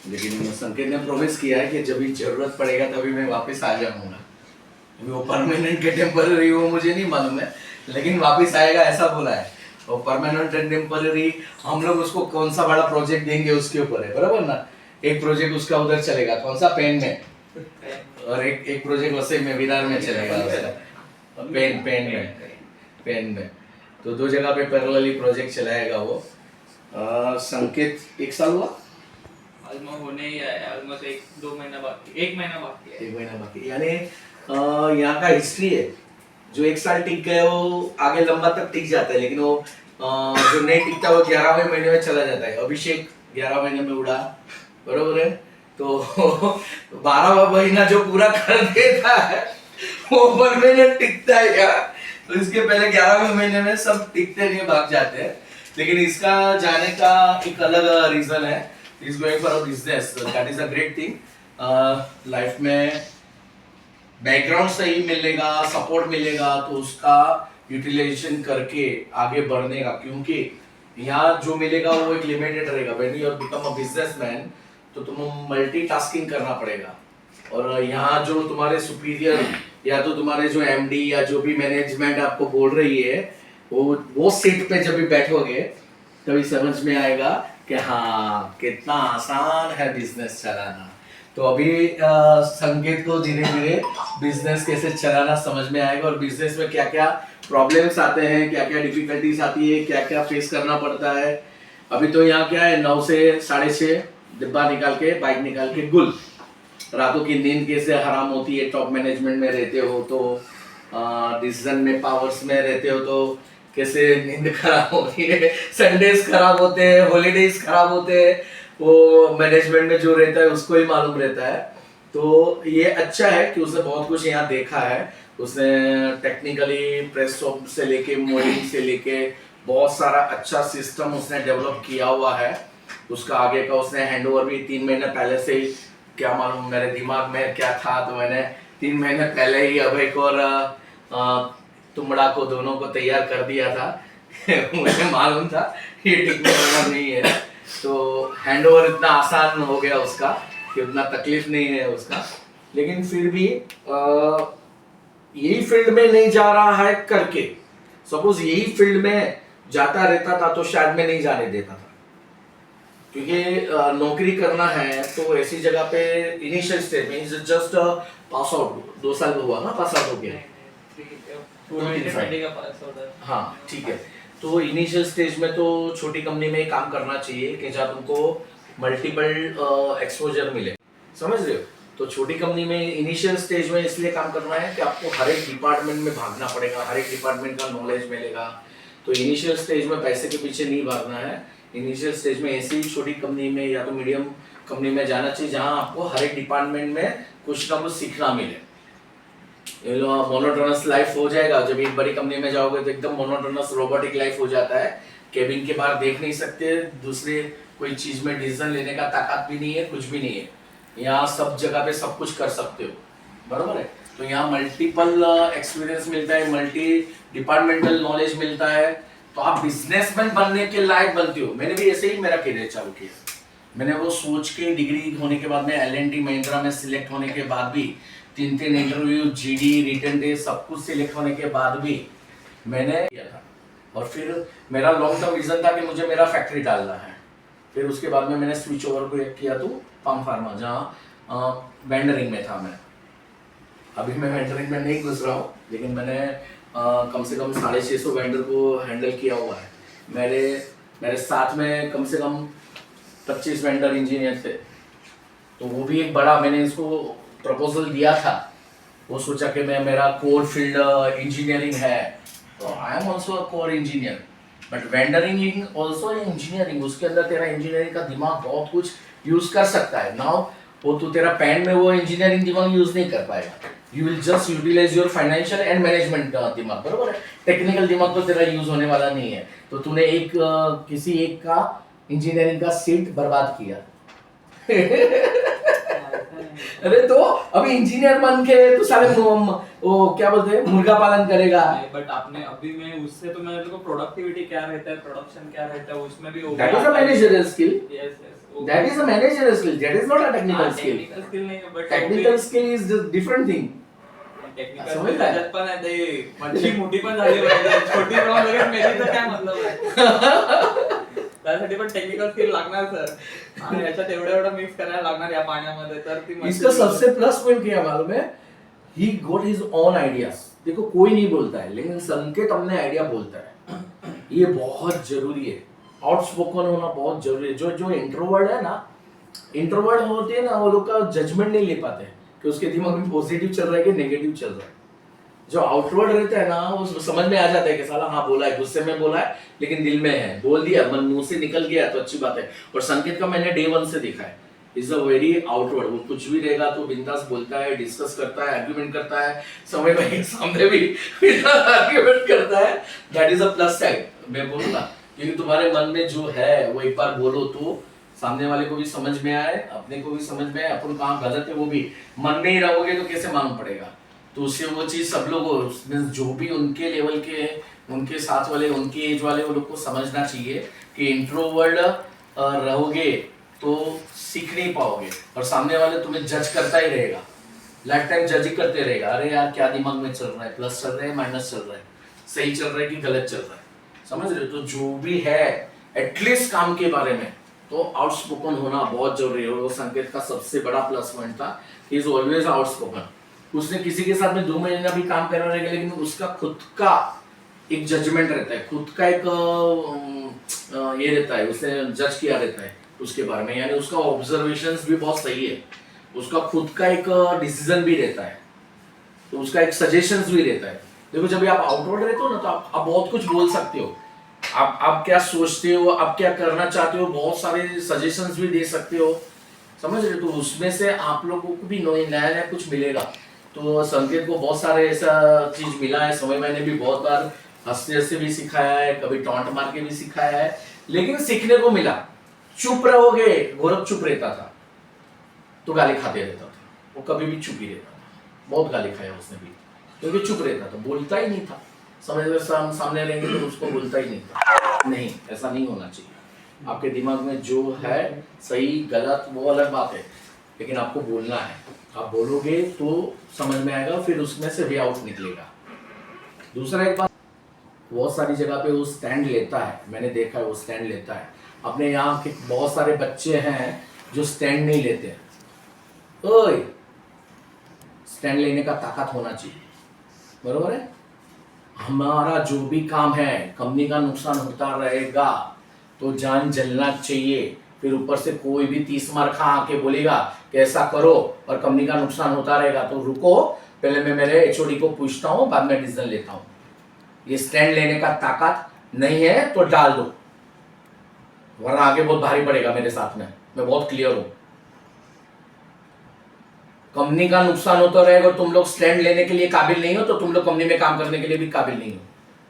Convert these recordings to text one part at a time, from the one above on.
लेकिन संकेत ने प्रॉमिस किया है कि जब भी जरूरत पड़ेगा तभी मैं वापस आ जाऊंगा। अभी वो परमानेंट के टेम्पररी वो मुझे नहीं मालूम है, लेकिन वापस आएगा ऐसा बोला है। और परमानेंट एंड टेम्पररी हम लोग उसको कौन सा बड़ा प्रोजेक्ट देंगे उसके ऊपर है, बराबर ना। एक प्रोजेक्ट उसका उधर चलेगा, कौन सा, पेन में, और एक प्रोजेक्ट वैसे में विरार में चलेगा उसका, पेन में। तो दो जगह पे पैरेलली प्रोजेक्ट चलाएगा वो। संकेत 1 साल हुआ, ऑलमोस्ट होने ही आया, ऑलमोस्ट 1 महीना बाकी है। 1 महीना बाकी, यानी यहाँ का हिस्ट्री है। जो 1 साल टिक गए वो आगे लंबा तक टिक जाता है, लेकिन वो जो नहीं टिकता वो 11वें महीने में चला जाता है। अभिषेक 11 महीने में उड़ा, बरोबर है। तो 12वां महीना जो पूरा कर देता है वो परमानेंट टिकता है क्या? तो इसके पहले 11वें महीने में सब टिकते नहीं, भाग जाते हैं। लेकिन इसका जाने का एक अलग रीजन है। Is going for a business, that is a great thing. Life में बैकग्राउंड सही मिलेगा, सपोर्ट मिलेगा, तो उसका यूटिलाइजेशन करके आगे बढ़ने का, क्योंकि यहाँ जो मिलेगा वो एक लिमिटेड रहेगा। When you become a businessman तो तुम मल्टीटास्किंग करना पड़ेगा। और यहाँ जो तुम्हारे सुपीरियर या तो तुम्हारे जो एमडी या जो भी मैनेजमेंट आपको बोल रही है, वो सीट पे जब भी बैठोगे तभी समझ में आएगा कि हाँ कितना आसान है बिजनेस चलाना। तो अभी संकेत को धीरे धीरे बिजनेस कैसे चलाना समझ में आएगा, और बिजनेस में क्या क्या प्रॉब्लम्स आते हैं, क्या क्या डिफिकल्टीज आती है, क्या क्या फेस करना पड़ता है। अभी तो यहाँ क्या है, 9 से 6:30 डिब्बा निकाल के, बाइक निकाल के गुल। रातों की नींद कैसे हराम होती है, टॉप मैनेजमेंट में रहते हो तो, डिसीजन में पावर्स में रहते हो तो कैसे नींद खराब होती है, संडेज खराब होते हैं, हॉलीडेज खराब होते हैं, वो मैनेजमेंट में जो रहता है उसको ही मालूम रहता है। तो ये अच्छा है कि उसने बहुत कुछ यहाँ देखा है। उसने टेक्निकली प्रेस से लेके मोल्डिंग से लेके बहुत सारा अच्छा सिस्टम उसने डेवलप किया हुआ है। उसका आगे का उसने हैंडओवर भी 3 महीने पहले से ही, क्या मालूम मेरे दिमाग में क्या था, तो मैंने 3 महीने पहले ही अभय को और तुमड़ा को दोनों को तैयार कर दिया था। मुझे मालूम था ये टिकने वाला नहीं है, तो हैंडओवर इतना आसान हो गया उसका कि उतना तकलीफ नहीं है उसका। लेकिन फिर भी यही फील्ड में नहीं जा रहा है करके, सपोज यही फील्ड में जाता रहता था तो शायद मैं नहीं जाने देता था। क्योंकि नौकरी करना है तो ऐसी जगह पे इनिशियल स्टेज में जस्ट पास आउट, 2 साल हुआ ना, पास आउट हो गया। हाँ ठीक है। तो इनिशियल स्टेज में तो छोटी कंपनी में काम करना चाहिए कि जहाँ तुमको मल्टीपल एक्सपोजर मिले, समझ रहे हो। तो छोटी कंपनी में इनिशियल स्टेज में इसलिए काम करना है कि आपको हर एक डिपार्टमेंट में भागना पड़ेगा, हर एक डिपार्टमेंट का नॉलेज मिलेगा। तो इनिशियल स्टेज में पैसे के पीछे नहीं भागना है। इनिशियल स्टेज में ऐसी छोटी कंपनी में या तो मीडियम कंपनी में जाना चाहिए जहां आपको हर एक डिपार्टमेंट में कुछ ना कुछ सीखना मिले। मोनोटोनस लाइफ हो जाएगा। जब एक बड़ी कंपनी में जाओगे तो एकदम मोनोटोनस रोबोटिक लाइफ हो जाता है। केबिन के बाहर देख नहीं सकते, दूसरे कोई चीज में डिसीजन लेने का ताकत भी नहीं है, कुछ भी नहीं है। यहाँ सब जगह पे सब कुछ कर सकते हो, बरोबर है। तो यहाँ मल्टीपल एक्सपीरियंस मिलता है, मल्टी डिपार्टमेंटल नॉलेज मिलता है, तो आप बिजनेसमैन बनने के लायक बनते हो। मैंने भी ऐसे ही मेरा करियर चालू किया। मैंने वो सोच के डिग्री होने के बाद में L&T महिंद्रा में सिलेक्ट होने के बाद भी 3 इंटरव्यू, GD, रिटन टेस्ट सब कुछ सिलेक्ट होने के बाद भी मैंने किया था। और फिर मेरा लॉन्ग टर्म विजन था कि मुझे मेरा फैक्ट्री डालना है। फिर उसके बाद में मैंने स्विच ओवर को किया तो पाम फार्मा, जहाँ वेंडरिंग में था मैं। अभी मैं वेंडरिंग में नहीं घुस रहा हूँ, लेकिन मैंने कम से कम 650 वेंडर को हैंडल किया हुआ है। मेरे साथ में कम से कम 25 वेंडर इंजीनियर थे। तो वो भी एक बड़ा, मैंने इसको प्रपोजल दिया था। वो सोचा कि मेरा कोर फील्ड इंजीनियरिंग है, तो I am also a core engineer, but wandering also engineering. उसके अंदर तेरा इंजीनियरिंग का दिमाग बहुत कुछ यूज कर सकता है। नाउ वो तो तेरा पैन में वो इंजीनियरिंग दिमाग यूज नहीं कर पाएगा। You will just utilize your financial and management दिमाग, बरोबर है। टेक्निकल दिमाग तो तेरा यूज होने वाला नहीं है। तो तूने किसी एक का इंजीनियरिंग का सीट बर्बाद किया। अरे तो अभी इंजीनियर बन के तो सारे वो क्या बोलते हैं, मुर्गा पालन करेगा। बट आपने अभी मैं उससे तो मेरे को प्रोडक्टिविटी क्या रहता है, प्रोडक्शन क्या रहता है, उसमें भी that is a managerial skill. Yes yes, वो That is a managerial skill. That is not a technical skill. Technical skill नाही but Technical skill is just different thing. Technical समजलं? स्किल त्याच्यात पण आहे ते मच्छी मोठी पण झाली पाहिजे छोटी प्रॉब्लेम लगेच मेली तर काय मतलब आहे त्यासाठी पण टेक्निकल स्किल लागणार सर आणि याच्यात एवढं मिक्स करायला लागणार या पाण्यामध्ये तर ती इसका सबसे प्लस पॉइंट क्या मालूम है? He got his own ideas. देखो कोई नहीं बोलता है, लेकिन संकेत अपने आइडिया बोलता है. ये बहुत जरूरी है. आउटस्पोकन होना बहुत जरूरी है. जो इंट्रोवर्ट है ना, इंट्रोवर्ट होते हैं ना, वो लोग का जजमेंट नहीं ले पाते कि उसके दिमाग में पॉजिटिव चल रहा है कि नेगेटिव चल रहा है. जो आउटवर्ड रहता है ना, वो समझ में आ जाता है कि साला हाँ बोला है, गुस्से में बोला है, लेकिन दिल में है, बोल दिया, मन मुंह से निकल गया तो अच्छी बात है. और संकेत का मैंने डे 1 से देखा है. Is a very outward. वो कुछ भी रहेगा तो बिंदास बोलता है, डिस्कस करता है, आर्ग्यूमेंट करता है, समय भाई के सामने भी आर्ग्यूमेंट करता है. That is a plus side. मैं बोलूंगा क्योंकि तुम्हारे मन में जो है वो एक बार बोलो तो सामने वाले को भी समझ में आए, अपने को भी समझ में आए, अपन कहाँ गलत है वो भी. मन में ही रहोगे तो कैसे मालूम पड़ेगा. तो उससे वो चीज सब लोग जो भी उनके लेवल के, उनके साथ वाले, उनके एज वाले, वो लोग को समझना चाहिए कि इंट्रोवर्ड रहोगे तो सीख नहीं पाओगे और सामने वाले तुम्हें जज करता ही रहेगा. लाइफ टाइम जज ही करते रहेगा. अरे यार क्या दिमाग में चल रहा है, प्लस चल रहा है, माइनस चल रहा है, सही चल रहा है कि गलत चल रहा है. समझ रहे हो? तो जो भी है एटलीस्ट काम के बारे में तो आउटस्पोकन होना बहुत जरूरी है. वो संकेत का सबसे बड़ा प्लस पॉइंट था. He is always outspoken. उसने किसी के साथ में 2 महीना भी काम करा रहेगा, लेकिन उसका खुद का एक जजमेंट रहता है, खुद का एक ये रहता है, उसने जज किया रहता है उसके बारे में. यानी उसका ऑब्जर्वेशंस भी बहुत सही है, उसका खुद का एक डिसीजन भी रहता है, तो उसका एक सजेशंस भी रहता है. देखो जब आप आउटवर्ड रहते हो ना, तो आप बहुत कुछ बोल सकते हो. आप क्या सोचते हो, आप क्या करना चाहते हो, बहुत सारे सजेशंस भी दे सकते हो. समझ रहे? तो उसमें से आप लोगों को भी नया नया कुछ मिलेगा. तो संकेत को बहुत सारे ऐसा चीज मिला है. समय मैंने भी बहुत बार हंसते हंसते भी सिखाया है, कभी टॉन्ट मार के भी सिखाया है, लेकिन सीखने को मिला. चुप रहोगे, गोरख चुप रहता था तो गाली खाते रहता था. वो कभी भी चुप ही रहता था. बहुत गाली खाया उसने भी, क्योंकि चुप रहता था, बोलता ही नहीं था. समझ अगर सामने रहेंगे तो उसको बोलता ही नहीं था. नहीं, ऐसा नहीं होना चाहिए. आपके दिमाग में जो है सही गलत वो अलग बात है, लेकिन आपको बोलना है. आप बोलोगे तो समझ में आएगा, फिर उसमें से वे आउट निकलेगा. दूसरा एक बात, बहुत सारी जगह पे वो स्टैंड लेता है. मैंने देखा है वो स्टैंड लेता है. अपने यहाँ के बहुत सारे बच्चे हैं जो स्टैंड नहीं लेते. ओए, स्टैंड लेने का ताकत होना चाहिए. बरोबर है? हमारा जो भी काम है, कंपनी का नुकसान होता रहेगा तो जान जलना चाहिए. फिर ऊपर से कोई भी 30 मार खा आके बोलेगा कि ऐसा करो और कंपनी का नुकसान होता रहेगा, तो रुको, पहले मैं मेरे एचओडी को पूछता हूँ, बाद में डिसीजन लेता हूँ. ये स्टैंड लेने का ताकत नहीं है तो डाल दो, वरना आगे बहुत भारी पड़ेगा मेरे साथ में. मैं बहुत क्लियर हूँ. कंपनी का नुकसान होता रहेगा, तुम लोग स्टैंड लेने के लिए काबिल नहीं हो तो तुम लोग कंपनी में काम करने के लिए भी काबिल नहीं हो.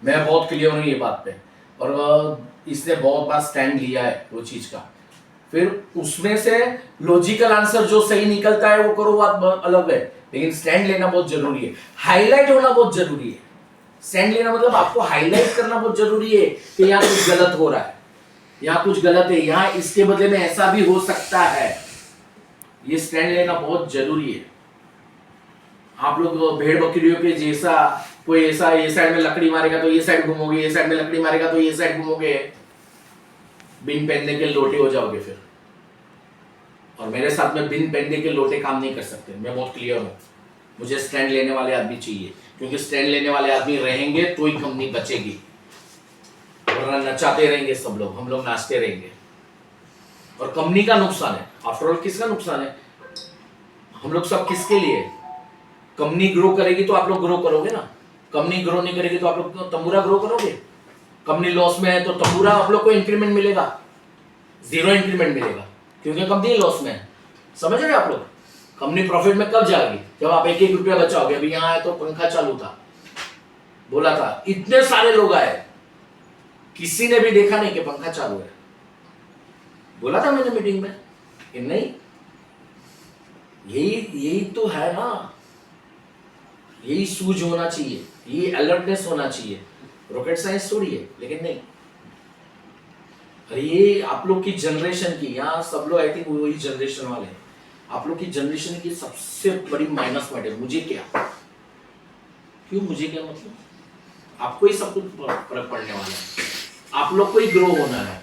मैं बहुत क्लियर हूँ ये बात पे. और इसने बहुत बार स्टैंड लिया है वो चीज का. फिर उसमें से लॉजिकल आंसर जो सही निकलता है वो करो, बात अलग है, लेकिन स्टैंड लेना बहुत जरूरी है. हाईलाइट होना बहुत जरूरी है. स्टैंड लेना मतलब आपको हाईलाइट करना बहुत जरूरी है कि यहाँ कुछ गलत हो रहा है, यहाँ कुछ गलत है, यहाँ इसके बदले में ऐसा भी हो सकता है. ये स्टैंड लेना बहुत जरूरी है. आप लोग भेड़ बकरियों के जैसा कोई ऐसा ये साइड में लकड़ी मारेगा तो ये साइड घूमोगे, ये साइड में लकड़ी मारेगा तो ये साइड घूमोगे, बिन पहनने के लोटे हो जाओगे फिर. और मेरे साथ में बिन पहनने के लोटे काम नहीं कर सकते. मैं बहुत क्लियर हूँ. मुझे स्टैंड लेने वाले आदमी चाहिए, क्योंकि स्टैंड लेने वाले आदमी रहेंगे तो ही कंपनी बचेगी, वरना नचाते रहेंगे सब लोग, हम लोग नाचते रहेंगे और कंपनी का नुकसान है. आफ्टरऑल किसका नुकसान है? हम लोग सब किसके लिए? कंपनी ग्रो करेगी तो आप लोग ग्रो करोगे ना. कंपनी ग्रो नहीं करेगी तो आप लोग तंबूरा ग्रो करोगे. कंपनी लॉस में है तो तंबूरा आप लोग को इंक्रीमेंट मिलेगा, 0 इंक्रीमेंट मिलेगा, क्योंकि कंपनी लॉस में है. समझ रहे आप लोग? कंपनी प्रॉफिट में कब जाएगी? जब आप 1-1 रुपया बचाओगे. अभी यहाँ आए तो पंखा चालू था, बोला था, इतने सारे लोग आए, किसी ने भी देखा नहीं कि पंखा चालू है. बोला था मैंने मीटिंग में कि नहीं, यही तो है ना. यही सूझ होना चाहिए, यही अलर्टनेस होना चाहिए. रॉकेट साइंस थोड़ी है, लेकिन नहीं, अरे ये आप लोग की जनरेशन की, यहाँ सब लोग आई थिंक वही जनरेशन वाले हैं। आप लोग की जनरेशन की सबसे बड़ी माइनस पॉइंट है मुझे क्या, क्यों मुझे क्या मतलब, आपको ही सब कुछ फर्क पड़ने वाला है, आप लोग को ही ग्रो होना है,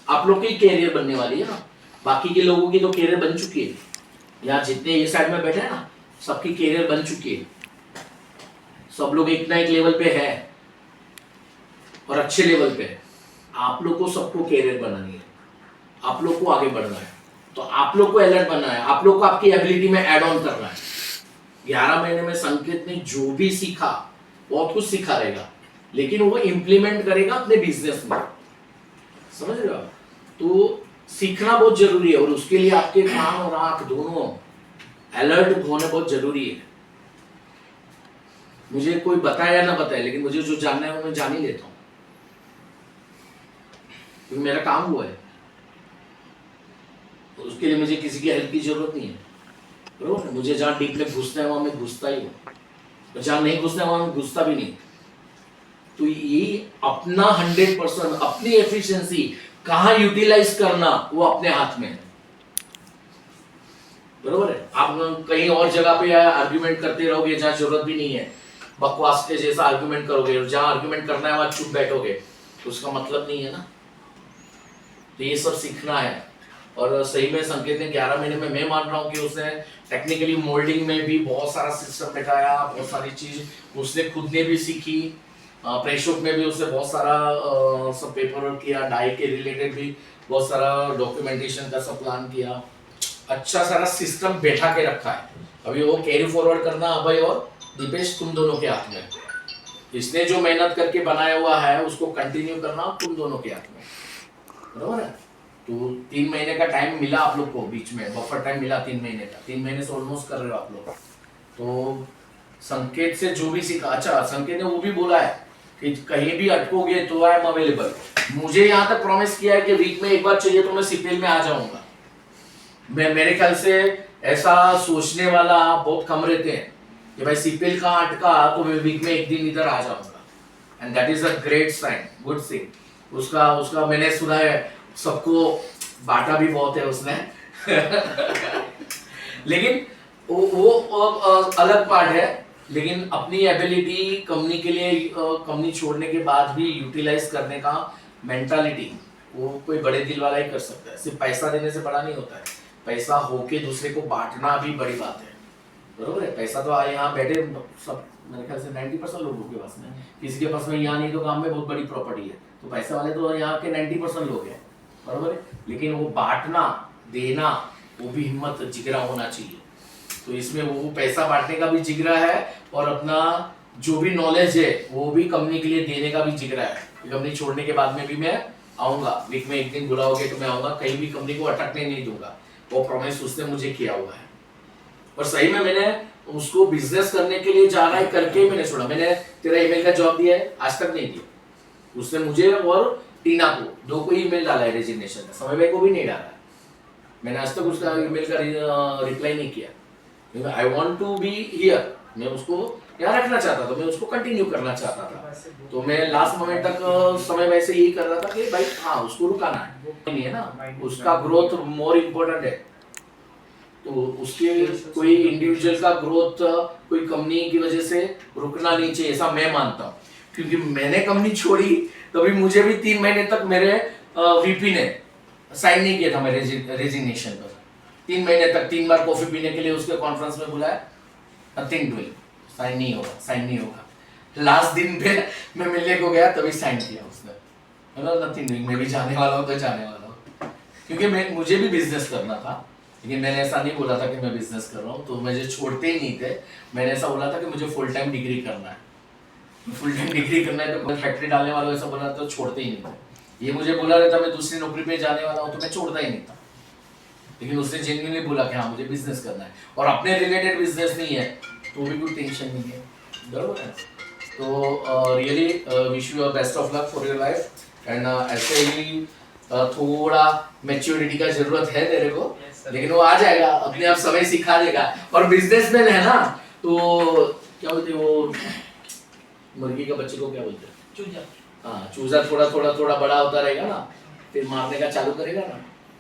आप लोग की कैरियर बनने वाली है ना। बाकी के लोगों की तो कैरियर बन चुकी है, यहाँ जितने ये साइड में बैठे हैं ना सबकी कैरियर बन चुकी है, सब लोग एक ना एक लेवल पे है और अच्छे लेवल पे है। आप लोग को सबको कैरियर बनानी है, आप लोग को आगे बढ़ना है, तो आप लोग को अलर्ट बनना है, आप लोग को आपकी एबिलिटी में ऐड ऑन करना है। 11 महीने में संकेत ने जो भी सीखा बहुत कुछ सीखा रहेगा, लेकिन वो इम्प्लीमेंट करेगा अपने बिजनेस में, समझ रहे हो आप? तो सीखना बहुत जरूरी है और उसके लिए आपके कान और आंख दोनों अलर्ट होने बहुत जरूरी है। मुझे कोई बताए या ना बताए, लेकिन मुझे जो जानना है वो मैं जान ही लेता हूँ, क्योंकि मेरा काम हुआ है, तो उसके लिए मुझे किसी की हेल्प की जरूरत नहीं है, बरोबर। मुझे जहाँ डीप में घुसना है वहां मैं घुसता ही हूँ, जहाँ नहीं घुसना है वहां मैं घुसता भी नहीं। तो ये अपना 100% अपनी एफिशिएंसी कहाँ यूटिलाइज करना वो अपने हाथ में है, बरोबर है। आप कहीं और जगह पे आर्ग्यूमेंट करते रहोगे जहाँ जरूरत भी नहीं है, बकवास के जैसा आर्ग्यूमेंट करोगे, और जहाँ आर्ग्यूमेंट करना है वहां चुप बैठोगे, तो उसका मतलब नहीं है ना। तो ये सब सीखना है, और सही में संकेत ने 11 महीने में मैं मान रहा हूँ कि उसने टेक्निकली मोल्डिंग में भी बहुत सारा सिस्टम बैठाया, बहुत सारी चीज उसने खुद ने भी सीखी, प्रेशोप में भी उसने बहुत सारा सब पेपर वर्क किया, डाई के रिलेटेड भी बहुत सारा डॉक्यूमेंटेशन का सब प्लान किया, अच्छा सारा सिस्टम बैठा के रखा है। अभी वो कैरी फॉरवर्ड करना अभय और दीपेश तुम दोनों के हाथ में है। इसने जो मेहनत करके बनाया हुआ है उसको कंटिन्यू करना तुम दोनों के हाथ में, बरोबर है। तो 3 महीने का टाइम मिला आप लोग को, बीच में बफर टाइम मिला 3 महीने का, 3 महीने से ऑलमोस्ट कर रहे हो आप लोग। तो संकेत से जो भी सीखा, अच्छा संकेत ने वो भी बोला है कि कहीं भी अटकोगे तो आई एम अवेलेबल। मुझे यहाँ तक प्रॉमिस किया है कि वीक में एक बार चाहिए तो मैं सीपीएल में आ जाऊंगा। मैं मेरे ख्याल से ऐसा सोचने वाला बहुत कम रहते हैं कि भाई सीपीएल का अटका तो मैं वीक में एक दिन इधर आ जाऊंगा, and that is a great sign, good thing. उसका उसका मैंने सुना है सबको बांटा भी बहुत है उसने लेकिन वो अलग पार्ट है, लेकिन अपनी एबिलिटी कंपनी के लिए कंपनी छोड़ने के बाद भी यूटिलाइज करने का मेंटालिटी वो कोई बड़े दिल वाला ही कर सकता है। सिर्फ पैसा देने से बड़ा नहीं होता है, पैसा होके दूसरे को बांटना भी बड़ी बात है, बरोबर है। पैसा तो यहाँ बैठे सब मेरे ख्याल से 90% लोगों के पास में, किसी के पास में यहाँ नहीं तो काम में बहुत बड़ी प्रॉपर्टी है, तो पैसा वाले तो यहाँ के 90% लोग हैं, बरोबर है। लेकिन वो बांटना देना वो भी हिम्मत जिगरा होना चाहिए। तो इसमें वो पैसा बांटने का भी जिगरा है और अपना जो भी नॉलेज है वो भी कंपनी के लिए देने का भी जिगरा है। कंपनी छोड़ने के बाद में भी मैं आऊंगा, वीक में एक दिन बुलाओगे तो मैं आऊंगा, कहीं भी कंपनी को अटकने नहीं दूंगा, वो प्रॉमिस उसने मुझे किया हुआ है। और सही में मैंने उसको बिजनेस करने के लिए जा रहा है करके मैंने छोड़ा। मैंने तेरा ईमेल का जवाब दिया है, आज तक नहीं दिया उसने मुझे, और टीना को, दो को ईमेल डाला है रेजिग्नेशन का, समय भाई को भी नहीं डाला है। मैंने आज तक उसका ईमेल का रिप्लाई नहीं किया। I want to be here, मैं उसको यहाँ रखना चाहता था, मैं उसको कंटिन्यू करना चाहता था। तो मैं लास्ट मोमेंट तक समय वैसे यही कर रहा था कि भाई हाँ उसको रुकाना है, नहीं है ना, उसका ग्रोथ मोर इम्पोर्टेंट है। तो उसके कोई इंडिविजुअल का ग्रोथ कोई कंपनी की वजह से रुकना नहीं चाहिए, ऐसा मैं मानता हूँ। क्योंकि मैंने कंपनी छोड़ी तभी मुझे भी 3 महीने तक मेरे वीपी ने साइन नहीं किया था मेरे रेजिग्नेशन पर। 3 महीने तक 3 बार कॉफी पीने के लिए उसके कॉन्फ्रेंस में बुलाया, नथिंग डूइंग, साइन नहीं होगा, साइन नहीं होगा। लास्ट दिन पे मैं मिलने को गया तभी साइन किया उसने, मतलब नथिंग डूइंग, मैं भी जाने वाला हूँ तो जाने वाला हूँ। क्योंकि मुझे भी बिजनेस करना था, लेकिन मैंने ऐसा नहीं बोला था कि मैं बिजनेस कर रहा हूँ, तो मुझे छोड़ते ही नहीं थे। मैंने ऐसा बोला था कि मुझे फुल टाइम डिग्री करना है, फुल टाइम डिग्री करना है। तो फैक्ट्री डालने वालों ऐसा बोला तो छोड़ते ही नहीं थे। ये मुझे बोला रहता मैं दूसरी नौकरी पे जाने वाला हूँ तो मैं छोड़ता ही नहीं था, लेकिन उसने जेन्युइनली बोला कि हाँ मुझे बिजनेस करना है और अपने रिलेटेड बिजनेस नहीं है तो भी कोई टेंशन नहीं है, बराबर है। तो really wish you best of luck for your life, and ऐसे ही थोड़ा मैच्योरिटी का जरूरत है तेरे को, लेकिन वो आ जाएगा अपने आप, समय सिखा देगा। और बिजनेसमैन है ना, तो क्या बोलते हैं वो मुर्गी के बच्चे को क्या बोलते हैं, चूजा। हाँ चूजा थोड़ा थोड़ा थोड़ा बड़ा होता रहेगा ना, फिर मारने का चालू करेगा ना,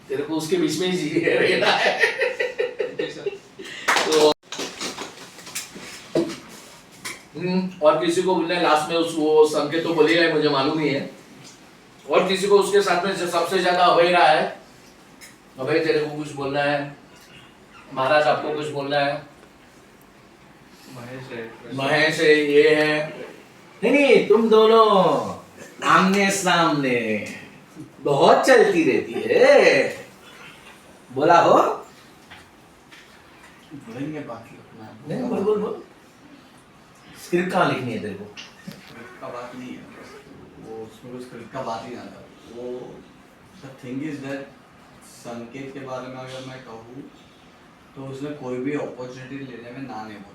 तेरे को उसके बीच में ही रहना है। तो और किसी को बोलना है लास्ट में वो संकेत तो बोलेगा ही, मुझे मालूम ही है। और किसी को उसके साथ में सबसे ज्यादा अभय रहा है। अभय तेरे को कुछ बोलना है, महाराज आपको कुछ बोलना है? महेश है, ये है। नहीं, तुम दोनों आमने सामने बहुत चलती रहती है, बोला हो? बोलेंगे बाकी अपना। नहीं, बोल। स्क्रिप्ट कहाँ लिखनी है तेरे को? स्क्रिप्ट का बात नहीं है, वो उसमें कोई स्क्रिप्ट का बात ही ना था। वो द थिंग इज दैट संकेत के बारे में अगर मैं कहूँ तो उसने कोई भी अपॉर्चुनिटी लेने में ना नहीं बोला।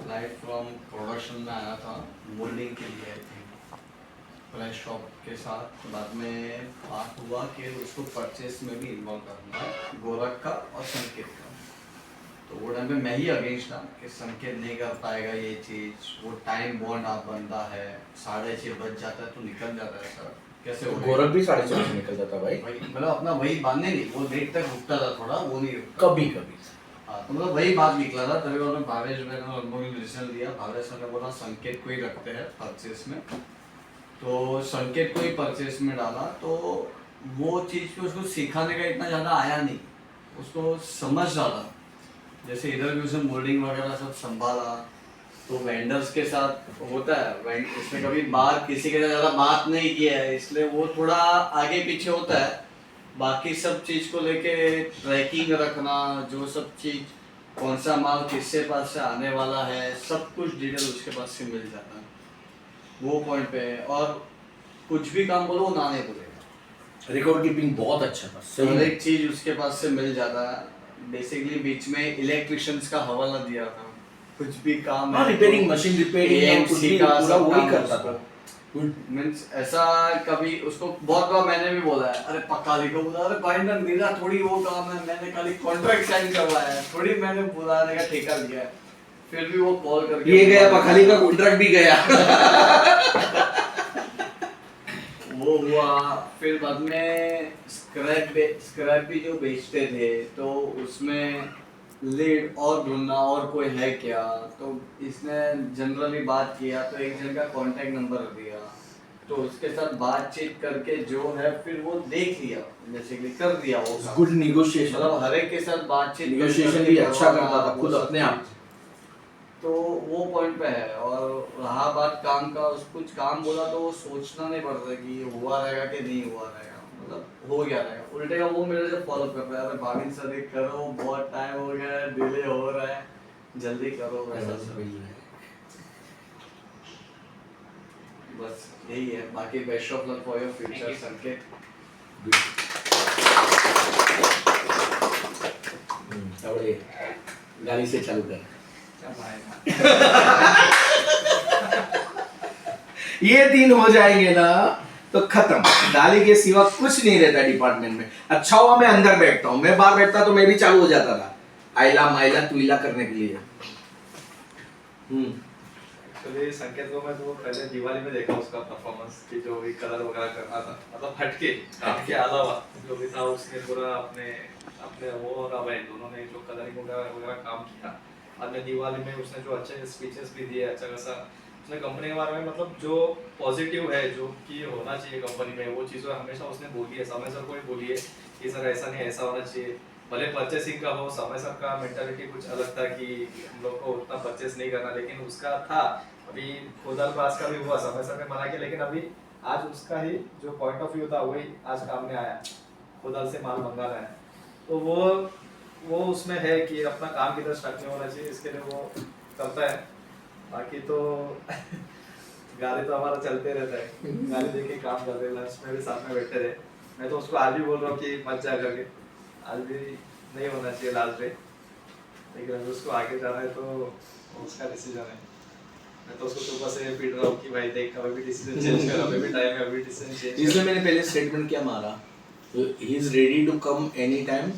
लाइक फ्रॉम प्रोडक्शन में आया था मोल्डिंग के लिए, आई थिंक फ्लैश शॉप के साथ। बाद में बात हुआ कि उसको परचेस में भी इन्वॉल्व करना है, गोरख का और संकेत का। तो वो टाइम पे मैं ही अगेंस्ट था कि संकेत नहीं कर पाएगा ये चीज़, वो टाइम बॉन्ड आप बनता है, 6:30 बज जाता है तो निकल जाता है सर, कैसे हो गोरख भी 4:30 से निकल जाता भाई। मतलब अपना वही बांधने नहीं, वो लेट तक रुकता था थोड़ा, वो नहीं रुकता कभी हाँ। तो मतलब वही बात निकला था, तभी उन्होंने भावेश ने डिसीजन लिया। भावेश ने बोला संकेत को ही रखते हैं परचेस में, तो संकेत को ही परचेस में डाला। तो वो चीज़ पे उसको सिखाने का इतना ज़्यादा आया नहीं, उसको समझ डाला। जैसे इधर भी उसने मोल्डिंग वगैरह सब संभाला, तो वेंडर्स के साथ होता है, इसने कभी बात किसी के साथ ज़्यादा बात नहीं किया है, इसलिए वो थोड़ा आगे पीछे होता है। बाकी सब चीज़ को लेके ट्रैकिंग रखना, जो सब चीज़ कौन सा माल किससे पास से आने वाला है, सब कुछ डिटेल उसके पास से मिल जाता है वो पॉइंट पे। और कुछ भी काम बोलो वो ना नहीं बोलेगा, रिकॉर्ड कीपिंग बहुत अच्छा था, सही हर है। एक चीज़ उसके पास से मिल जाता है। बेसिकली बीच में इलेक्ट्रिशियंस का हवाला दिया था, कुछ भी काम हाँ, रिपेयरिंग, मशीन रिपेयरिंग, कुछ भी पूरा वही करता था। मीन्स ऐसा कभी उसको बहुत बार मैंने भी बोला है, अरे पक्का लिखो, बोला अरे भाई ना मेरा थोड़ी वो काम है, मैंने खाली कॉन्ट्रैक्ट साइन करवाया है, थोड़ी मैंने बुलाने का ठेका लिया है। फिर भी वो कॉल करके ये गया पखाली का कॉन्ट्रैक्ट भी गया। वो हुआ। फिर बाद में स्क्रैप भी जो बेचते थे, तो उसमें लीड और ढूंढना और कोई है क्या, तो इसने जनरली बात किया, तो एक जन का कांटेक्ट नंबर दिया, तो उसके साथ बातचीत करके जो है फिर वो देख लिया, बेसिकली कर दिया वो काम। गुड नेगोशिएशन, मतलब हर एक के साथ बातचीत नेगोशिएशन भी अच्छा करता था खुद अपने आप। तो वो पॉइंट पे है। और रहा बात काम का, उस कुछ काम बोला तो वो सोचना नहीं पड़ता कि ये हुआ रहेगा कि नहीं हुआ रहेगा, मतलब हो गया रहेगा। उल्टे का वो मेरे से फॉलो कर रहा है, अरे भाभी सर करो, बहुत टाइम हो गया है, डिले हो रहा है, जल्दी करो, वैसा सब। बस यही है, बाकी best of luck for your future संकेत। गाड़ी से चालू कर। ये 3 हो जाएंगे ना तो खत्म, गाली के सिवा कुछ नहीं रहता डिपार्टमेंट में। अच्छा हुआ मैं अंदर बैठता हूँ, मैं बाहर बैठता तो मैं भी चालू हो जाता था आइला माइला तुइला करने के लिए। एक्चुअली संकेत को मैं तो पहले दिवाली में देखा उसका परफॉर्मेंस कि जो भी कलर वगैरह करना था, मतलब हटके काम के अलावा जो भी था उसने पूरा अपने वो और अभय दोनों ने जो कलरिंग वगैरह काम किया। बाद में दिवाली में उसने जो अच्छे स्पीचेस भी दिए, अच्छा खासा उसने कंपनी के बारे में, मतलब जो पॉजिटिव है जो कि होना चाहिए कंपनी में, वो चीज़ें हमेशा उसने बोली है। समय सर को ही बोली है कि सर ऐसा नहीं ऐसा होना चाहिए, भले परचेसिंग का हो। समय सर का मेंटालिटी कुछ अलग था कि हम लोग को उतना परचेस नहीं करना, लेकिन उसका था। अभी खोदाल पास का भी हुआ, समय सर ने मना किया, लेकिन अभी आज उसका ही जो पॉइंट ऑफ व्यू था वही आज काम में आया, खोदाल से माल मंगाना है। तो वो उसमें है कि अपना काम किधर स्टक नहीं होना चाहिए, इसके लिए वो करता है। बाकी तो गाली तो हमारा चलते रहता है, गाली देके काम करते हैं, लंच में भी साथ में बैठे रहे। मैं तो उसको आज भी बोल रहा हूँ कि मत जा करके, आज भी नहीं होना चाहिए लास्ट डे, लेकिन अगर उसको आगे जाना है तो उसका डिसीजन है। मैं तो उसको सुबह से पीट रहा हूँ कि भाई देख अभी भी डिसीजन चेंज कर, अभी भी टाइम है, अभी डिसीजन चेंज। इसलिए मैंने पहले स्टेटमेंट क्या मारा, he is ready to come any time,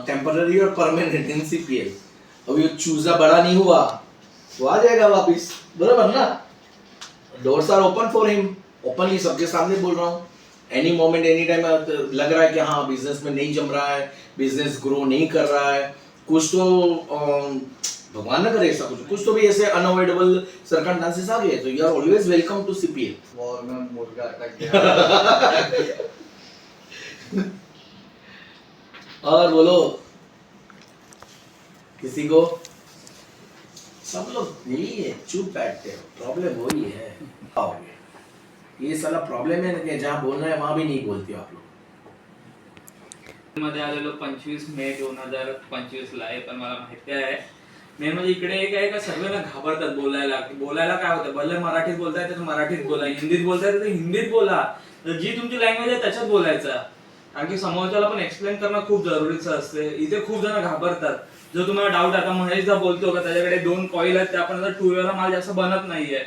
temporary और परमानेंट इन सीपीएल। अभी वो चूजा बड़ा नहीं हुआ तो आ जाएगा वापिस, बराबर ना। Doors are open for him, openly सबके सामने बोल रहा हूँ। एनी मोमेंट एनी टाइम लग रहा है कि हाँ बिजनेस में नहीं जम रहा है, बिजनेस ग्रो नहीं कर रहा है, कुछ तो भगवान न करे ऐसा कुछ तो भी ऐसे अनअवॉइडेबल सर्कमस्टेंसेस आ गए, तो you are always welcome to CPL. War में मुर्गा अटक गया। और बोलो किसी को, सब लोग यही है, चुप बैठते हो, प्रॉब्लम वही है। ये साला प्रॉब्लम है ना कि जहाँ बोलना है वहां भी नहीं बोलते हो आप लोग। मध्ये आलेलो 25 मे 2025 ला आहे, पण मला माहिती आहे मेन म्हणजे इकडे एक आहे का सर्वांना घाबरतात बोलायला, की बोलायला काय होतं, भले मराठीत बोलताय तर मराठीत बोला, हिंदीत बोलताय तर हिंदीत बोला, तर जी तुमची लँग्वेज आहे त्याच्यात बोलायचं, कारण की समोरच्याला पण एक्सप्लेन करणं खूप जरुरीचं असते. इथे खूप जण घाबरतात. जो तुम्हाला डाऊट आता महेशदा बोलतो का त्याच्याकडे 2 कॉईल आहेत, त्या आपण 2 वेळा माल जास्त बनत नाहीये,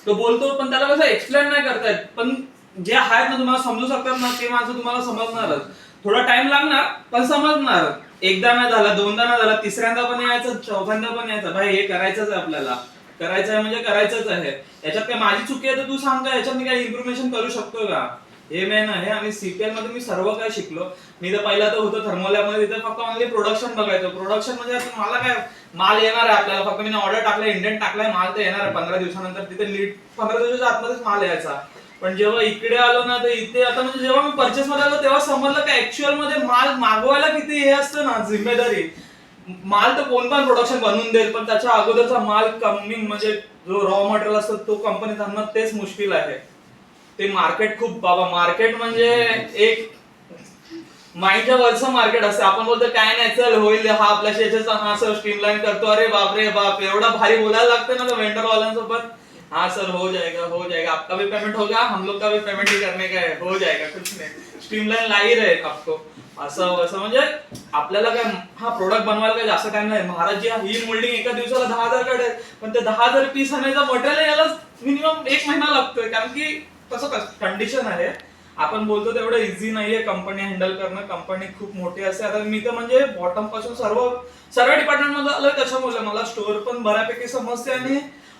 तो बोलतो पण त्याला कसं एक्सप्लेन नाही करतायत, पण जे आहेत ना तुम्हाला समजू शकतात ना ते माणसं तुम्हाला समजणारच. थोडा टाइम लागणार पण समजणार. एकदा नाही झाला, दोनदा नाही झाला, तिसऱ्यांदा पण यायचं, चौथ्यांदा पण यायचं. भाई हे करायचंच आहे आपल्याला, करायचं आहे म्हणजे करायचंच आहे. याच्यात काय माझी चुकी आहे तर तू सांग का, याच्यात मी काय इम्प्रुव्हमेशन करू शकतो का, हे मेन आहे. आणि सीपीएल मध्ये मी सर्व काय शिकलो. मी तर पहिला तर होतो थर्मोलॅबमध्ये, तिथे फक्त ओनली प्रोडक्शन बघायचो. प्रोडक्शन म्हणजे आता मला काय माल येणार आहे आपल्याला, फक्त मी ऑर्डर टाकलाय, इंडेंट टाकलाय, माल तर येणार आहे 15 दिवसानंतर. तिथे लीड 15 दिवसाच्या आतमध्येच माल यायचा. पण जेव्हा इकडे आलो ना तर इथे आता म्हणजे जेव्हा मी परचेस मध्ये आलो तेव्हा समजलं की ऍक्च्युअल मध्ये माल मागवायला किती हे असतं ना, जिम्मेदारी. माल तर कोण पण प्रोडक्शन बनवून देईल, पण त्याच्या अगोदरचा माल कमी म्हणजे जो रॉ मटेरियल असतं तो कंपनीत आणणं तेच मुश्किल आहे. ते मार्केट खूप बाबा, मार्केट म्हणजे एक माइंडच्या वरचं मार्केट असतं. आपण बोलतो काय नाही चल होईल, हा आपल्याशी याच्याचा हा सर स्ट्रीमलाईन करतो, अरे बाप रे बाप, एवढा भारी बोलायला लागतं ना वेंडर वाल्यांसोबत. हाँ सर हो जाएगा, आपका भी पेमेंट होगा, हम लोग का भी पेमेंट ही करने का है, हो जाएगा, कुछ नहीं, स्ट्रीमलाइन ला ही रहे आपको. असं म्हणजे आपल्याला काय हा प्रोडक्ट बनवायला काय जास्त टाइम नाही. महाराज जी ही मोल्डिंग एका दिवसाला 10,000 कडे, पण ते 10,000 पीस आणायचं मटेरियल याला मिनिमम 1 महिना लागतोय, कारण की तसं कंडिशन आहे. आपण बोलतो तेवढं इझी नाहीये कंपनी हँडल करणं. कंपनी खूप मोठी असते. आता मी तर म्हणजे बॉटम पासून सर्व डिपार्टमेंट मध्ये आलोय, त्याच्यामुळे मला स्टोअर पण बऱ्यापैकी समजते आणि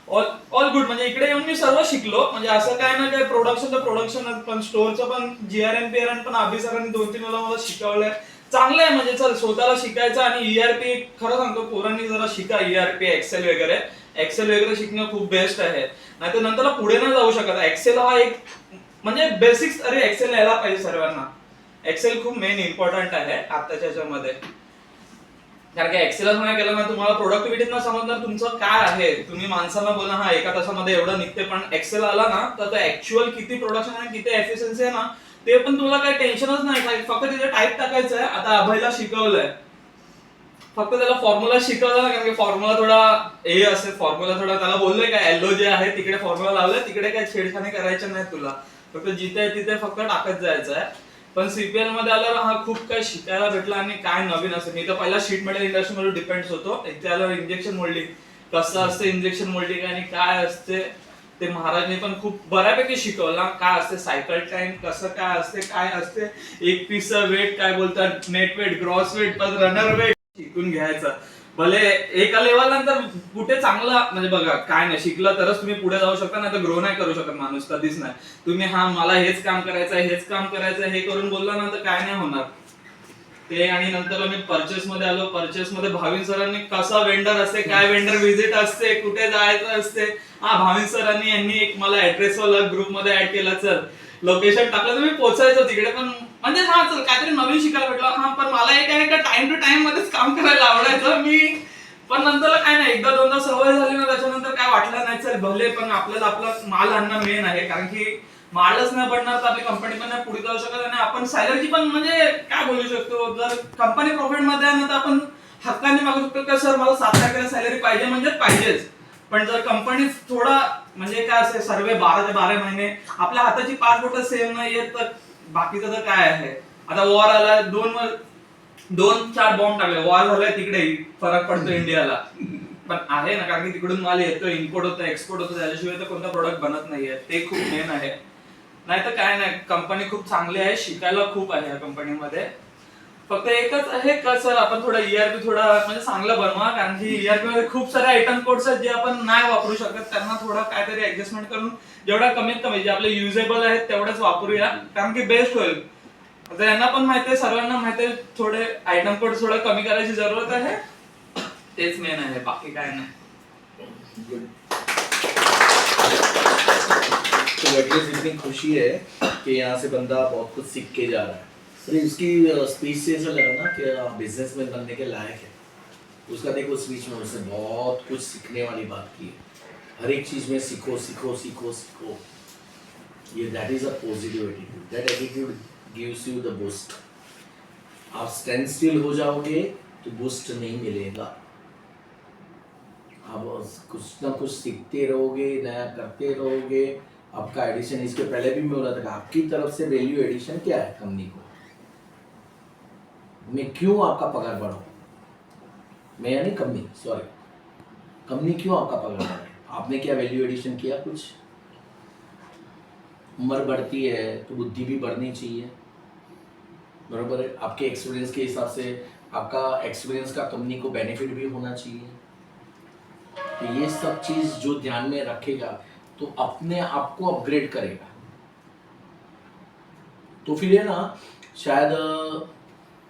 ऑल गुड. म्हणजे इकडे येऊन मी सर्व शिकलो. म्हणजे असं काय ना काय प्रोडक्शन पण स्टोअरचं पण जीआरएम पीआरएम पण अभि सरांनी 2-3 वेळा मला शिकवलंय. चांगलं आहे म्हणजे चल स्वतःला शिकायचं. आणि ईआरपी खरं सांगतो पोरांनी जरा शिका, ईआरपी एक्सेल वगैरे शिकणं खूप बेस्ट आहे. नाहीतर नंतर पुढे नाही जाऊ शकत. एक्सेल हा एक म्हणजे बेसिक्स, अरे एक्सेल यायला पाहिजे सर्वांना. एक्सेल खूप मेन इम्पॉर्टंट आहे आताच्या ह्याच्यामध्ये, कारण की एक्सेलच नाही केलं ना तुम्हाला प्रोडक्टिव्हिटी न समजणार तुमचं काय आहे. तुम्ही माणसांना बोला हा एका तासामध्ये एवढं निघते, पण एक्सेल आला ना तर ऍक्च्युअल किती प्रोडक्शन आहे, किती एफिशियन्सी आहे ना, ते पण तुला काही टेन्शनच नाही. फक्त तिथे टाईप टाकायचं आहे. आता अभयला शिकवलंय, फक्त त्याला फॉर्म्युला शिकवला ना, कारण की फॉर्म्युला थोडा हे असेल, फॉर्म्युला थोडा त्याला बोललोय काय एल्लो जे आहे तिकडे फॉर्म्युला लावलाय, तिकडे काय छेडखानी करायचं नाही तुला, फक्त जिथे तिथे फक्त टाकत जायचं आहे. पण सीपीएल मध्ये आल्यावर हा खूप काही शिकायला भेटला आणि काय नवीन असं. मी तर पहिला शीट मेटल इंडस्ट्रीमध्ये डिपेंड्स होतो. इथे आल्यावर इंजेक्शन मोल्डिंग कसं असते, इंजेक्शन मोल्डिंग आणि काय असते ते महाराजने पण खूप बऱ्यापैकी शिकवला. काय असते सायकल टाइम, कसं काय असते, काय असते एक पीसचं वेट, काय बोलतात नेट वेट, ग्रॉस वेट, पण रनर वेट शिकून घ्यायचं. भले एका लेवल नंतर कुठे चांगला म्हणजे बघा काय नाही शिकलं तरच तुम्ही पुढे जाऊ शकता, नाही तर ग्रो नाही करू शकत माणूस कधीच नाही. तुम्ही हा मला हेच काम करायचं हे करून बोलला ना तर काय नाही होणार ते. आणि नंतर मी परचेस मध्ये आलो. परचेस मध्ये भाविन सरांनी कसा वेंडर असते, काय वेंडर व्हिजिट असते, कुठे जायचं असते. हा भाविन सरांनी यांनी एक मला ऍड्रेस वाला ग्रुप मध्ये ऍड केला. चल लोकेशन टाकलं तर मी पोहोचायचो तिकडे. पण म्हणजे हा चल काहीतरी नवीन शिकायला भेटलं. हा पण मला एक आहे का टाइम टू टाइम मध्येच काम करायला आवडायचं मी. पण नंतर काय नाही, एकदा दोनदा सवय झाली ना त्याच्यानंतर काय वाटलं नाही. चल भले पण आपल्याला आपला माल आणणं मेन आहे, कारण की मालच नाही पडणार तर आपली कंपनी पण नाही पुढे जाऊ शकत. आणि आपण सॅलरी पण म्हणजे काय बोलू शकतो, जर कंपनी प्रॉफिट मध्ये आहे ना तर आपण हक्काने मागू शकतो का सर मला 7 लाखाची सॅलरी पाहिजे म्हणजे पाहिजेच. पण जर कंपनी थोडा म्हणजे काय असेल सर्वे 12 ते 12 महिने आपल्या हाताची 5 बोटं सेम नाहीये तर बाकीचं तर काय आहे. आता वॉर आला, 2-4 बॉम्ब टाकले, वॉर झालाय तिकडे फरक पडतो इंडियाला. पण आहे ना, कारण की तिकडून माल येतो, इम्पोर्ट होतो, एक्सपोर्ट होतो, त्याच्याशिवाय तर कोणता प्रोडक्ट बनत नाहीये. ते खूप मेन आहे. नाही तर काय नाही, कंपनी खूप चांगली आहे, शिकायला खूप आहे या कंपनीमध्ये. फक्त एकच आहे का सर, आपण थोडं ERP थोडा म्हणजे चांगलं बनवा, कारण की ERP मध्ये खूप सारे आयटम कोड्स आहेत जे आपण नाही वापरू शकत, त्यांना थोडं काहीतरी ऍडजस्टमेंट करून जेवढा कमीत कमी जे आपले युजेबल आहेत तेवढंच वापरूया, कारण की बेस्ट होईल. आता यांना पण माहिती आहे, सर्वांना माहिती आहे, थोडे आयटम कोड थोडं कमी करायची जरूरत आहे, तेच मेन आहे, बाकी काय नाही. तो एटलीस्ट इतनी खुशी है कि यहाँ से बंदा बहुत कुछ सीख के जा रहा है. अरे उसकी स्पीच से ऐसा लगा ना कि बिजनेसमैन बनने के लायक है. उसका देखो स्पीच में उसने बहुत कुछ सीखने वाली बात की है. हर एक चीज में सीखो सीखो सीखो सीखो. ये that is a positive attitude. That attitude gives you the boost. आप स्टैंड स्टिल हो जाओगे तो बूस्ट नहीं मिलेगा. आप कुछ ना कुछ सीखते रहोगे, नया करते रहोगे, आपका एडिशन. इसके पहले भी मैं बोला था कि आपकी तरफ से वैल्यू एडिशन क्या है कंपनी को. मैं क्यों आपका पगार बढ़ाऊं, मैं यानी कंपनी, सॉरी, कंपनी क्यों आपका पगार बढ़ाए. आपने क्या वैल्यू एडिशन किया. कुछ उम्र बढ़ती है तो बुद्धि भी बढ़नी चाहिए, बरोबर है. आपके एक्सपीरियंस के हिसाब से आपका एक्सपीरियंस का कंपनी को बेनिफिट भी होना चाहिए. तो ये सब चीज जो ध्यान में रखेगा तो अपने आप को अपग्रेड करेगा. तो फिर ये ना शायद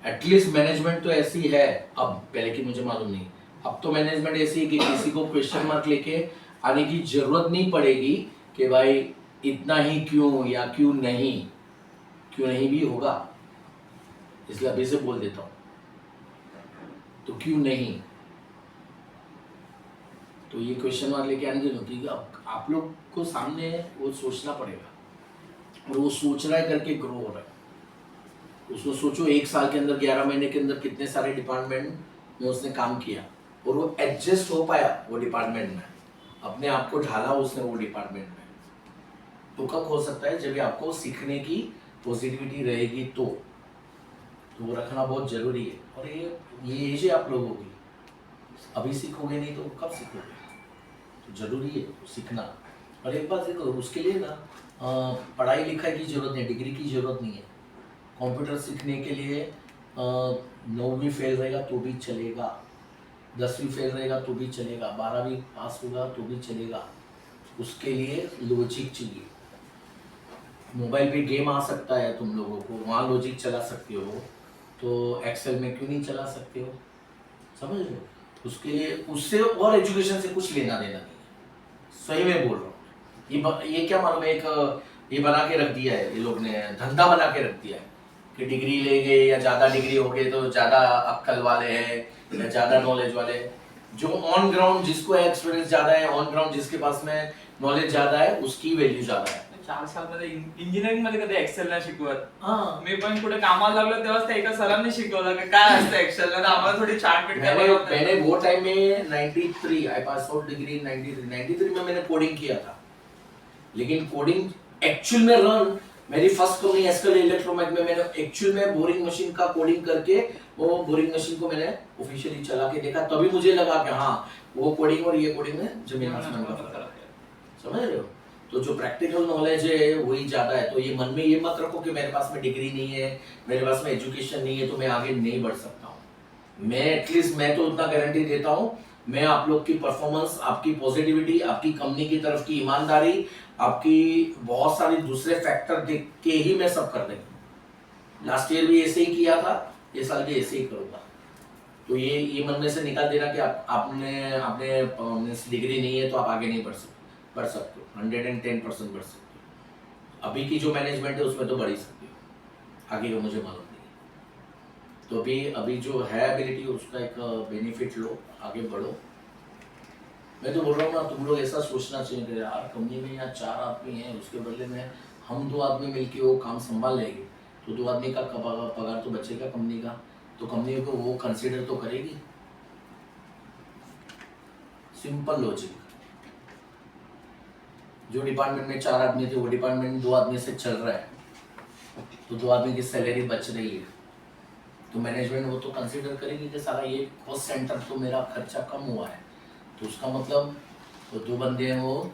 एटलीस्ट मैनेजमेंट तो ऐसी है अब, पहले की मुझे मालूम नहीं. अब तो मैनेजमेंट ऐसी है कि किसी को क्वेश्चन मार्क लेके आने की जरूरत नहीं पड़ेगी कि भाई इतना ही क्यों या क्यों नहीं भी होगा. इसलिए अभी से बोल देता हूँ, तो क्यों नहीं, तो ये क्वेश्चन मार्क लेके आने की जरूरत नहीं. आप लोग को सामने वो सोचना पड़ेगा, और वो सोच रहा है करके ग्रो हो रहा है. उसको सोचो 1 साल के अंदर 11 महीने के अंदर कितने सारे डिपार्टमेंट में उसने काम किया, और वो एडजस्ट हो पाया वो डिपार्टमेंट में, अपने आप को ढाला उसने वो डिपार्टमेंट में. तो कब हो सकता है, जब आपको सीखने की पॉजिटिविटी रहेगी तो वो रखना बहुत जरूरी है. और ये एज है आप लोगों की, अभी सीखोगे नहीं तो कब सीखोगे. तो जरूरी है सीखना. और एक बात देखो, उसके लिए ना पढ़ाई लिखाई की जरूरत नहीं, डिग्री की जरूरत नहीं है. कंप्यूटर सीखने के लिए 9वीं फेल रहेगा तो भी चलेगा, 10वीं फेल रहेगा तो भी चलेगा, 12वीं पास होगा तो भी चलेगा. उसके लिए लॉजिक चाहिए. मोबाइल पे गेम आ सकता है तुम लोगों को, वहाँ लॉजिक चला सकते हो, तो एक्सेल में क्यों नहीं चला सकते हो. समझ लो, उसके लिए उससे और एजुकेशन से कुछ लेना देना नहीं है. सही में बोल रहा हूँ. ये क्या मालूम है, एक ये बना के रख दिया है ये लोग ने, धंधा बना के रख दिया है कि डिग्री लेंगे या ज़्यादा डिग्री हो गई तो ज़्यादा अक्ल वाले हैं या ज़्यादा नॉलेज वाले हैं. जो ऑन ग्राउंड जिसको एक्सपीरियन्स ज़्यादा है, ऑन ग्राउंड जिसके पास में नॉलेज ज़्यादा है, उसकी वैल्यू ज़्यादा है. 4 साल मध्ये इंजिनिअरिंग मध्ये कधी एक्सेल नाही शिकवत. हाँ, मी पण कुठे कामाला लागलो तेव्हाच त्या एका सरांनी शिकवलं की काय असतं एक्सेल, आणि आम्हाला थोडी चार्ट पीट मैंने वो टाइम में 93 आई पास आउट डिग्री 93 में मैंने कोडिंग किया था. लेकिन कोडिंग एक्चुअल में रन मेरी फर्स्ट कंपनी एस्कल इलेक्ट्रोमैक में मैंने एक्चुअल में बोरिंग मशीन का कोडिंग करके वो बोरिंग मशीन को मैंने ऑफिशियली चला के देखा. तभी मुझे लगा कि हाँ, वो कोडिंग और ये कोडिंग में जमीन आसमान का फर्क है. समझ रहे हो. तो जो प्रैक्टिकल नॉलेज है वही ज्यादा है. तो ये मन में ये मत रखो कि मेरे पास में डिग्री नहीं है, मेरे पास में एजुकेशन नहीं है तो मैं आगे नहीं बढ़ सकता हूँ. मैं एटलीस्ट मैं तो उतना गारंटी देता हूँ, मैं आप लोग की परफॉर्मेंस, आपकी पॉजिटिविटी, आपकी कंपनी की तरफ की ईमानदारी, आपकी बहुत सारे दूसरे फैक्टर देख के ही मैं सब कर देंगे. लास्ट ईयर भी ऐसे ही किया था, ये साल भी ऐसे ही करूँगा. तो ये मन में से निकाल देना कि आपने डिग्री नहीं है तो आप आगे नहीं बढ़ सकते हो. 110% बढ़ सकते हो. अभी की जो मैनेजमेंट है उसमें तो बढ़ ही सकते हो, आगे का मुझे मालूम नहीं है. तो अभी जो है एबिलिटी उसका एक बेनिफिट लो, आगे बढ़ो. मैं तो बोल रहा हूँ ना, तुम लोग ऐसा सोचना चाहिए कि यार कंपनी में यहाँ 4 आदमी हैं, उसके बदले में हम 2 आदमी मिलके वो काम संभाल लेंगे, तो 2 आदमी का पगार तो बचेगा कंपनी का, तो कंपनी को वो कंसीडर तो करेगी. Simple logic. जो डिपार्टमेंट में 4 आदमी थे वो डिपार्टमेंट में 2 आदमी से चल रहा है, तो 2 आदमी की सैलरी बच रही है, तो मैनेजमेंट वो तो कंसीडर करेगी कि सारा ये कॉस्ट सेंटर तो मेरा खर्चा कम हुआ है, तो उसका मतलब वो 2 बंदे हैं वो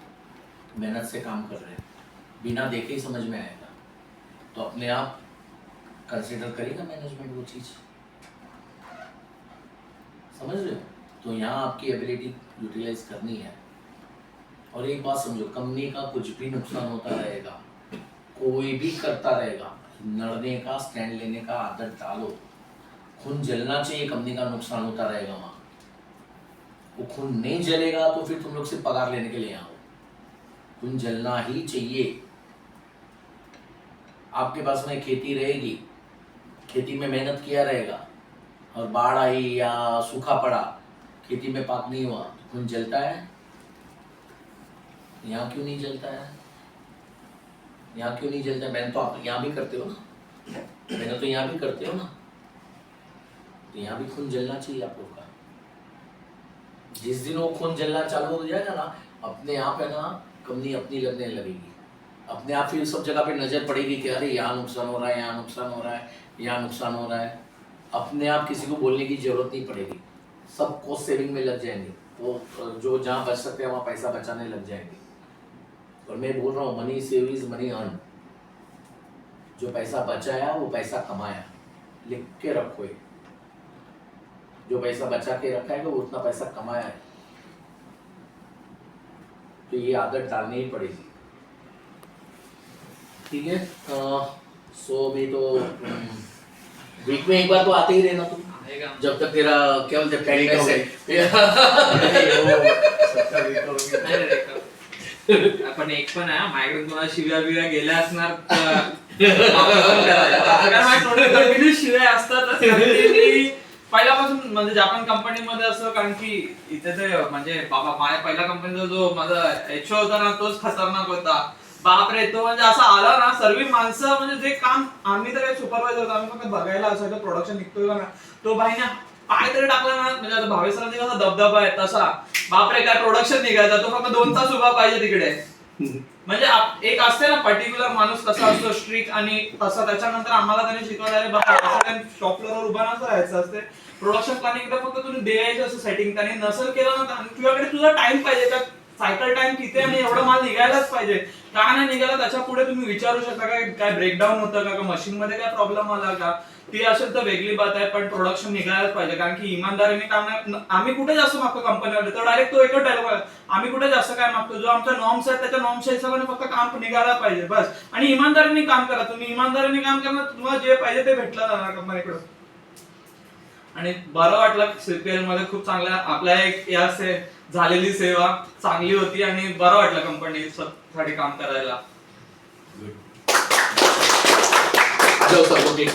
मेहनत से काम कर रहे हैं. बिना देखे ही समझ में आएगा, तो अपने आप कंसीडर करेगा मैनेजमेंट वो चीज़. समझ रहे हो? तो यहाँ आपकी एबिलिटी यूटिलाइज करनी है। और एक बात समझो, कंपनी का कुछ भी नुकसान होता रहेगा, कोई भी करता रहेगा, लड़ने का स्टैंड लेने का आदत डालो। खून जलना चाहिए, कंपनी का नुकसान होता रहेगा वहाँ, वो खून नहीं जलेगा तो फिर तुम लोग सिर्फ पगार लेने के लिए आओ। खून जलना ही चाहिए। आपके पास में खेती रहेगी, खेती में मेहनत किया रहेगा, और बाढ़ आई या सूखा पड़ा, खेती में पाक नहीं हुआ, तो खून जलता है? यहाँ क्यों नहीं जलता है? यहाँ क्यों नहीं जलता है? मैंने तो आप यहाँ भी करते हो ना, मैंने तो यहाँ भी करते हो ना, तो यहाँ भी खून जलना चाहिए आप लोग का। जिस दिन वो खून जलना चालू हो जाएगा ना, अपने आप है ना, कंपनी अपनी लगने लगेगी। अपने आप फिर सब जगह पे नजर पड़ेगी कि अरे यहाँ नुकसान हो रहा है, यहाँ नुकसान हो रहा है, यहाँ नुकसान हो रहा है। अपने आप किसी को बोलने की जरूरत नहीं पड़ेगी, सब कॉस्ट सेविंग में लग जाएंगे। वो जो जहाँ बच सकते हैं वहाँ पैसा बचाने लग जाएंगे। और मैं बोल रहा हूँ, money save is money earn. जो पैसा बचाया वो पैसा कमाया, लिख के रखो ये। जो पैसा बचा के रखा है वो उतना पैसा कमाया है, तो ये आदत डालनी ही पड़ेगी। ठीक है? सो अभी तो वीक में एक बार तो आते ही रहना तुम, आएगा। जब तक तेरा क्या बोलते हैं Week हो नाही रे, आपण एक पण आहे, माझ्याकडून कोणा शिव्या बिव्या गेल्या असणार कंटिन्यू शिव्या असतातच. पहिल्यापासून म्हणजे जापान कंपनीमध्ये असं, कारण की इथे ते म्हणजे बाबा माझ्या पहिल्या कंपनीचा जो माझा एचओ होता ना, तोच खतरनाक होता. बापरे, तो म्हणजे असा आला ना, सर्व माणसं म्हणजे जे काम, आम्ही तर काही सुपरवायझर होतो, आम्ही फक्त बघायला असायचं प्रोडक्शन निघतोय का ना. तो भाईना पाय तरी टाकला ना, म्हणजे आता भावेसरांनी कसा दबदबा आहे तसा, बापरे काय प्रोडक्शन निघायचा, तो फक्त 2 तास उभा पाहिजे तिकडे. म्हणजे एक असते ना पर्टिक्युलर माणूस कसा असतो, स्ट्रिक्ट आणि तसा. त्याच्यानंतर आम्हाला त्याने शिकवलं, अरे बाबा शॉप फ्लोअरवर उभा नसतं राहायचं असते, प्रोडक्शन प्लॅनिंगला फक्त तुम्ही द्यायचं असं सेटिंग. त्याने नसल केलं ना, तुझ्याकडे तुझा टाइम पाहिजे, त्या सायकल टाइम किती आणि एवढा माल निघायलाच पाहिजे. का नाही निघाला त्याच्या पुढे तुम्ही विचारू शकता काय ब्रेकडाऊन होतं का, मशीन मध्ये काय प्रॉब्लेम आला का. ती असेल तर वेगळी बात आहे, पण प्रोडक्शन निघायलाच पाहिजे. कारण की इमानदारीने काम नाही. आम्ही कुठे जास्त मागतो कंपनीवाले, तर डायरेक्ट तो एकच डायलॉग आहे, आम्ही कुठे जास्त काय मागतो, जो आमच्या नॉर्म्स आहेत त्याच्या नॉर्म्सच्या हिशोबाने फक्त काम निघायला पाहिजे बस. आणि इमानदारीने काम करा. तुम्ही इमानदारीने काम करणार, तुम्हाला जे पाहिजे ते भेटलं जाणार कंपनीकडे. आणि बरं वाटलं सीपीएल मध्ये, खूप चांगल्या आपल्या एक या झालेली सेवा चांगली होती आणि बरं वाटलं कंपनी साठी काम करायला. जाओ सबको केक